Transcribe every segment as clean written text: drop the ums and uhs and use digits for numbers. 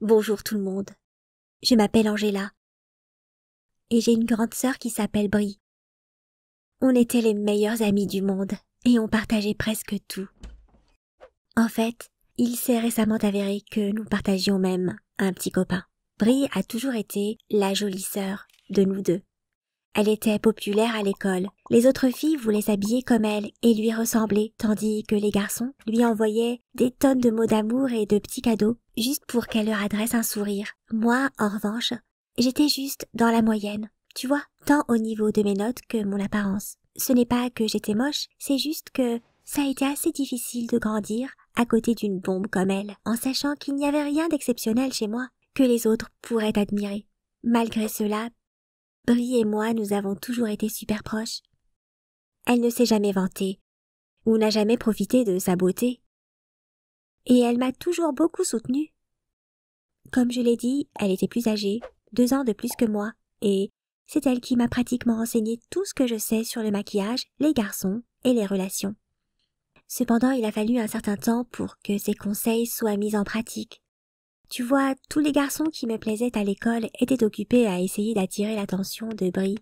Bonjour tout le monde. Je m'appelle Angela. Et j'ai une grande sœur qui s'appelle Brie. On était les meilleures amies du monde et on partageait presque tout. En fait, il s'est récemment avéré que nous partagions même un petit copain. Brie a toujours été la jolie sœur de nous deux. Elle était populaire à l'école. Les autres filles voulaient s'habiller comme elle et lui ressembler, tandis que les garçons lui envoyaient des tonnes de mots d'amour et de petits cadeaux, juste pour qu'elle leur adresse un sourire. Moi, en revanche, j'étais juste dans la moyenne, tu vois, tant au niveau de mes notes que mon apparence. Ce n'est pas que j'étais moche, c'est juste que ça a été assez difficile de grandir à côté d'une bombe comme elle, en sachant qu'il n'y avait rien d'exceptionnel chez moi que les autres pourraient admirer. Malgré cela, Brie et moi, nous avons toujours été super proches. Elle ne s'est jamais vantée, ou n'a jamais profité de sa beauté. Et elle m'a toujours beaucoup soutenue. Comme je l'ai dit, elle était plus âgée, 2 ans de plus que moi, et c'est elle qui m'a pratiquement enseigné tout ce que je sais sur le maquillage, les garçons et les relations. Cependant, il a fallu un certain temps pour que ses conseils soient mis en pratique. Tu vois, tous les garçons qui me plaisaient à l'école étaient occupés à essayer d'attirer l'attention de Brie.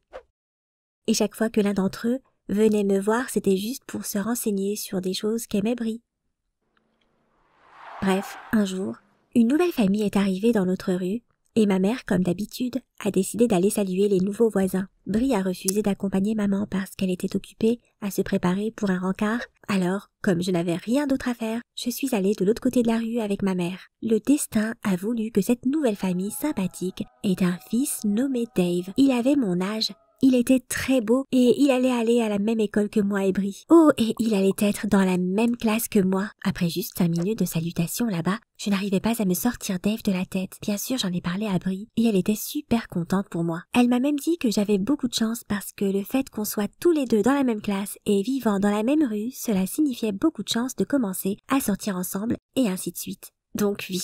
Et chaque fois que l'un d'entre eux venait me voir, c'était juste pour se renseigner sur des choses qu'aimait Brie. Bref, un jour, une nouvelle famille est arrivée dans notre rue, et ma mère, comme d'habitude, a décidé d'aller saluer les nouveaux voisins. Brie a refusé d'accompagner maman parce qu'elle était occupée à se préparer pour un rencard. Alors, comme je n'avais rien d'autre à faire, je suis allée de l'autre côté de la rue avec ma mère. Le destin a voulu que cette nouvelle famille sympathique ait un fils nommé Dave. Il avait mon âge. Il était très beau et il allait aller à la même école que moi et Brie. Oh, et il allait être dans la même classe que moi. Après juste 5 minutes de salutation là-bas, je n'arrivais pas à me sortir Dave de la tête. Bien sûr, j'en ai parlé à Brie et elle était super contente pour moi. Elle m'a même dit que j'avais beaucoup de chance parce que le fait qu'on soit tous les deux dans la même classe et vivant dans la même rue, cela signifiait beaucoup de chance de commencer à sortir ensemble et ainsi de suite. Donc oui,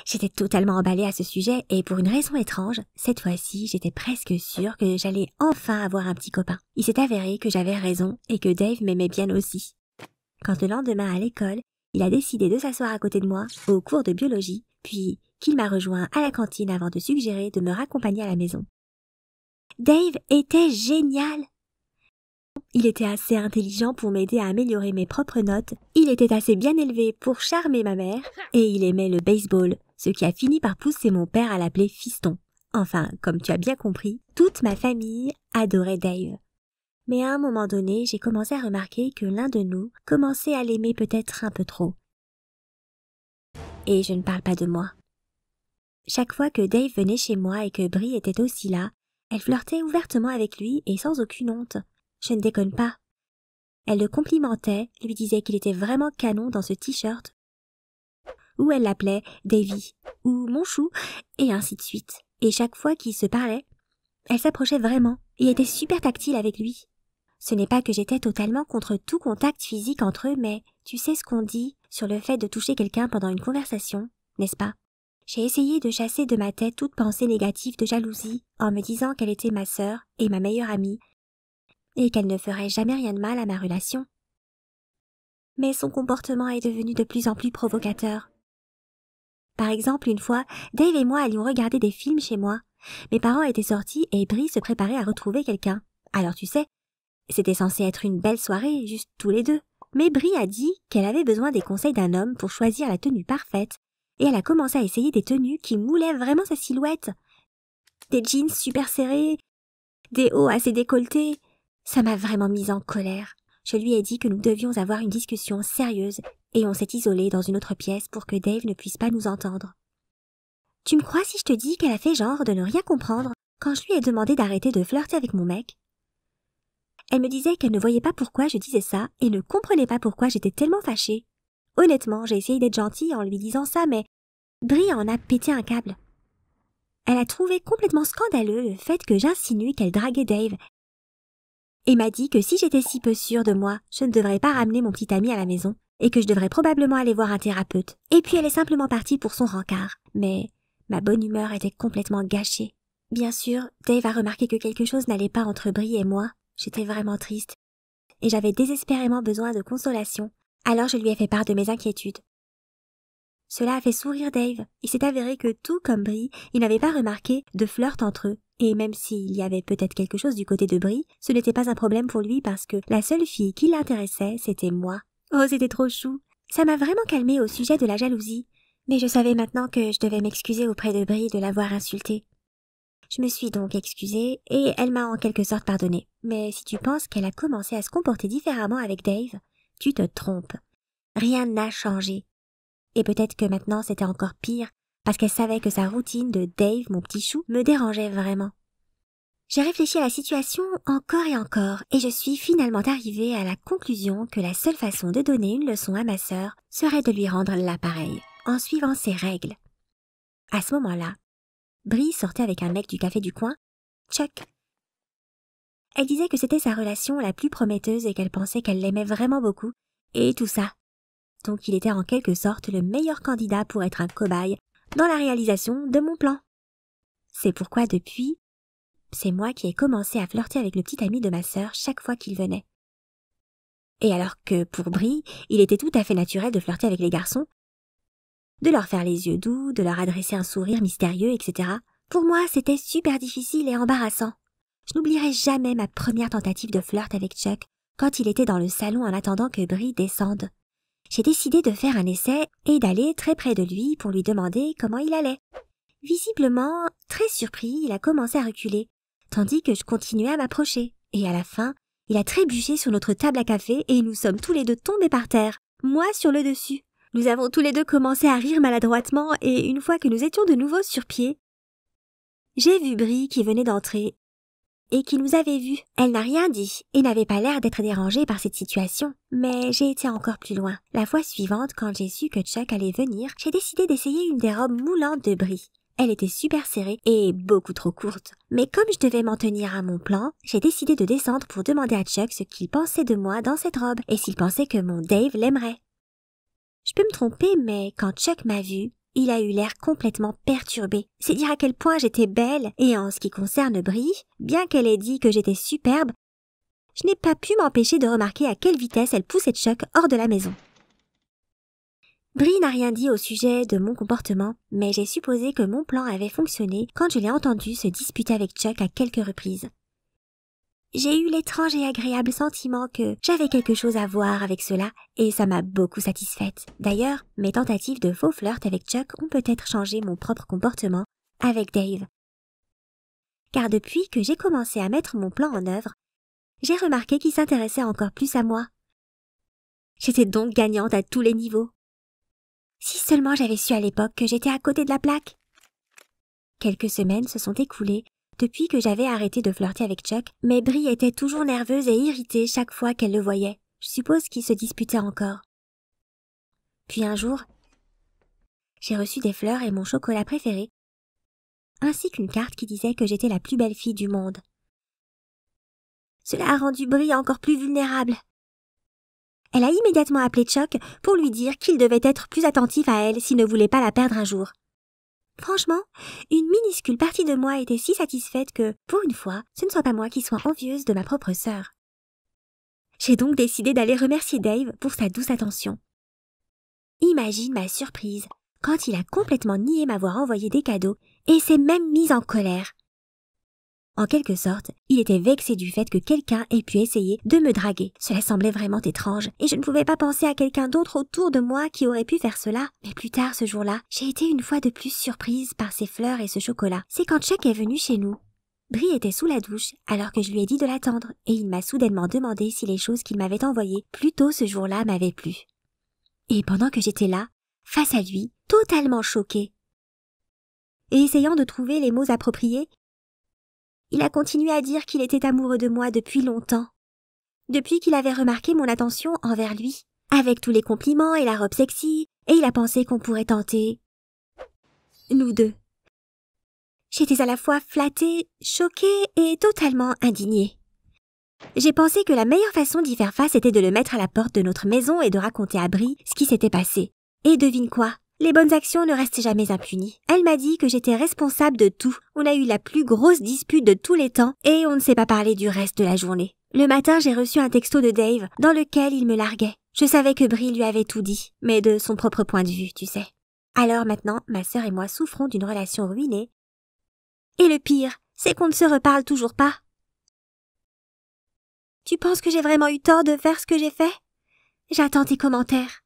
j'étais totalement emballée à ce sujet et pour une raison étrange, cette fois-ci, j'étais presque sûre que j'allais enfin avoir un petit copain. Il s'est avéré que j'avais raison et que Dave m'aimait bien aussi. Quand le lendemain à l'école, il a décidé de s'asseoir à côté de moi au cours de biologie, puis qu'il m'a rejoint à la cantine avant de suggérer de me raccompagner à la maison. Dave était génial! Il était assez intelligent pour m'aider à améliorer mes propres notes, il était assez bien élevé pour charmer ma mère, et il aimait le baseball, ce qui a fini par pousser mon père à l'appeler fiston. Enfin, comme tu as bien compris, toute ma famille adorait Dave. Mais à un moment donné, j'ai commencé à remarquer que l'un de nous commençait à l'aimer peut-être un peu trop. Et je ne parle pas de moi. Chaque fois que Dave venait chez moi et que Brie était aussi là, elle flirtait ouvertement avec lui et sans aucune honte. Je ne déconne pas. Elle le complimentait, lui disait qu'il était vraiment canon dans ce t-shirt, ou elle l'appelait Davy, ou mon chou, et ainsi de suite. Et chaque fois qu'ils se parlaient, elle s'approchait vraiment, et était super tactile avec lui. Ce n'est pas que j'étais totalement contre tout contact physique entre eux, mais tu sais ce qu'on dit sur le fait de toucher quelqu'un pendant une conversation, n'est-ce pas? J'ai essayé de chasser de ma tête toute pensée négative de jalousie, en me disant qu'elle était ma sœur et ma meilleure amie, et qu'elle ne ferait jamais rien de mal à ma relation. Mais son comportement est devenu de plus en plus provocateur. Par exemple, une fois, Dave et moi allions regarder des films chez moi. Mes parents étaient sortis et Brie se préparait à retrouver quelqu'un. Alors tu sais, c'était censé être une belle soirée, juste tous les deux. Mais Brie a dit qu'elle avait besoin des conseils d'un homme pour choisir la tenue parfaite, et elle a commencé à essayer des tenues qui moulaient vraiment sa silhouette. Des jeans super serrés, des hauts assez décolletés. Ça m'a vraiment mise en colère. Je lui ai dit que nous devions avoir une discussion sérieuse et on s'est isolé dans une autre pièce pour que Dave ne puisse pas nous entendre. Tu me crois si je te dis qu'elle a fait genre de ne rien comprendre quand je lui ai demandé d'arrêter de flirter avec mon mec? Elle me disait qu'elle ne voyait pas pourquoi je disais ça et ne comprenait pas pourquoi j'étais tellement fâchée. Honnêtement, j'ai essayé d'être gentille en lui disant ça, mais Brie en a pété un câble. Elle a trouvé complètement scandaleux le fait que j'insinue qu'elle draguait Dave et m'a dit que si j'étais si peu sûre de moi, je ne devrais pas ramener mon petit ami à la maison et que je devrais probablement aller voir un thérapeute. Et puis elle est simplement partie pour son rencard. Mais ma bonne humeur était complètement gâchée. Bien sûr, Dave a remarqué que quelque chose n'allait pas entre Brie et moi. J'étais vraiment triste et j'avais désespérément besoin de consolation. Alors je lui ai fait part de mes inquiétudes. Cela a fait sourire Dave. Il s'est avéré que tout comme Bree, il n'avait pas remarqué de flirt entre eux. Et même s'il y avait peut-être quelque chose du côté de Bree, ce n'était pas un problème pour lui parce que la seule fille qui l'intéressait, c'était moi. Oh, c'était trop chou. Ça m'a vraiment calmée au sujet de la jalousie. Mais je savais maintenant que je devais m'excuser auprès de Bree de l'avoir insultée. Je me suis donc excusée et elle m'a en quelque sorte pardonné. Mais si tu penses qu'elle a commencé à se comporter différemment avec Dave, tu te trompes. Rien n'a changé. Et peut-être que maintenant c'était encore pire parce qu'elle savait que sa routine de Dave, mon petit chou, me dérangeait vraiment. J'ai réfléchi à la situation encore et encore et je suis finalement arrivée à la conclusion que la seule façon de donner une leçon à ma sœur serait de lui rendre l'appareil, en suivant ses règles. À ce moment-là, Bree sortait avec un mec du café du coin, Chuck. Elle disait que c'était sa relation la plus prometteuse et qu'elle pensait qu'elle l'aimait vraiment beaucoup, et tout ça. Donc il était en quelque sorte le meilleur candidat pour être un cobaye dans la réalisation de mon plan. C'est pourquoi depuis, c'est moi qui ai commencé à flirter avec le petit ami de ma sœur chaque fois qu'il venait. Et alors que pour Bree, il était tout à fait naturel de flirter avec les garçons, de leur faire les yeux doux, de leur adresser un sourire mystérieux, etc. Pour moi, c'était super difficile et embarrassant. Je n'oublierai jamais ma première tentative de flirt avec Chuck quand il était dans le salon en attendant que Bree descende. J'ai décidé de faire un essai et d'aller très près de lui pour lui demander comment il allait. Visiblement, très surpris, il a commencé à reculer, tandis que je continuais à m'approcher. Et à la fin, il a trébuché sur notre table à café et nous sommes tous les deux tombés par terre, moi sur le dessus. Nous avons tous les deux commencé à rire maladroitement et une fois que nous étions de nouveau sur pied, j'ai vu Bree qui venait d'entrer et qui nous avait vus. Elle n'a rien dit et n'avait pas l'air d'être dérangée par cette situation. Mais j'ai été encore plus loin. La fois suivante, quand j'ai su que Chuck allait venir, j'ai décidé d'essayer une des robes moulantes de Bree. Elle était super serrée et beaucoup trop courte. Mais comme je devais m'en tenir à mon plan, j'ai décidé de descendre pour demander à Chuck ce qu'il pensait de moi dans cette robe et s'il pensait que mon Dave l'aimerait. Je peux me tromper, mais quand Chuck m'a vue, il a eu l'air complètement perturbé. C'est dire à quel point j'étais belle, et en ce qui concerne Bree, bien qu'elle ait dit que j'étais superbe, je n'ai pas pu m'empêcher de remarquer à quelle vitesse elle poussait Chuck hors de la maison. Bree n'a rien dit au sujet de mon comportement, mais j'ai supposé que mon plan avait fonctionné quand je l'ai entendu se disputer avec Chuck à quelques reprises. J'ai eu l'étrange et agréable sentiment que j'avais quelque chose à voir avec cela et ça m'a beaucoup satisfaite. D'ailleurs, mes tentatives de faux flirt avec Chuck ont peut-être changé mon propre comportement avec Dave. Car depuis que j'ai commencé à mettre mon plan en œuvre, j'ai remarqué qu'il s'intéressait encore plus à moi. J'étais donc gagnante à tous les niveaux. Si seulement j'avais su à l'époque que j'étais à côté de la plaque. Quelques semaines se sont écoulées depuis que j'avais arrêté de flirter avec Chuck, mais Bree était toujours nerveuse et irritée chaque fois qu'elle le voyait. Je suppose qu'ils se disputaient encore. Puis un jour, j'ai reçu des fleurs et mon chocolat préféré, ainsi qu'une carte qui disait que j'étais la plus belle fille du monde. Cela a rendu Bree encore plus vulnérable. Elle a immédiatement appelé Chuck pour lui dire qu'il devait être plus attentif à elle s'il ne voulait pas la perdre un jour. Franchement, une minuscule partie de moi était si satisfaite que, pour une fois, ce ne soit pas moi qui sois envieuse de ma propre sœur. J'ai donc décidé d'aller remercier Dave pour sa douce attention. Imagine ma surprise quand il a complètement nié m'avoir envoyé des cadeaux et s'est même mis en colère. En quelque sorte, il était vexé du fait que quelqu'un ait pu essayer de me draguer. Cela semblait vraiment étrange, et je ne pouvais pas penser à quelqu'un d'autre autour de moi qui aurait pu faire cela. Mais plus tard ce jour-là, j'ai été une fois de plus surprise par ces fleurs et ce chocolat. C'est quand Chuck est venu chez nous. Bree était sous la douche, alors que je lui ai dit de l'attendre, et il m'a soudainement demandé si les choses qu'il m'avait envoyées plus tôt ce jour-là m'avaient plu. Et pendant que j'étais là, face à lui, totalement choquée, et essayant de trouver les mots appropriés, il a continué à dire qu'il était amoureux de moi depuis longtemps. Depuis qu'il avait remarqué mon attention envers lui, avec tous les compliments et la robe sexy, et il a pensé qu'on pourrait tenter nous deux. J'étais à la fois flattée, choquée et totalement indignée. J'ai pensé que la meilleure façon d'y faire face était de le mettre à la porte de notre maison et de raconter à Bree ce qui s'était passé. Et devine quoi? Les bonnes actions ne restent jamais impunies. Elle m'a dit que j'étais responsable de tout. On a eu la plus grosse dispute de tous les temps et on ne s'est pas parlé du reste de la journée. Le matin, j'ai reçu un texto de Dave dans lequel il me larguait. Je savais que Bree lui avait tout dit, mais de son propre point de vue, tu sais. Alors maintenant, ma sœur et moi souffrons d'une relation ruinée. Et le pire, c'est qu'on ne se reparle toujours pas. Tu penses que j'ai vraiment eu tort de faire ce que j'ai fait? J'attends tes commentaires.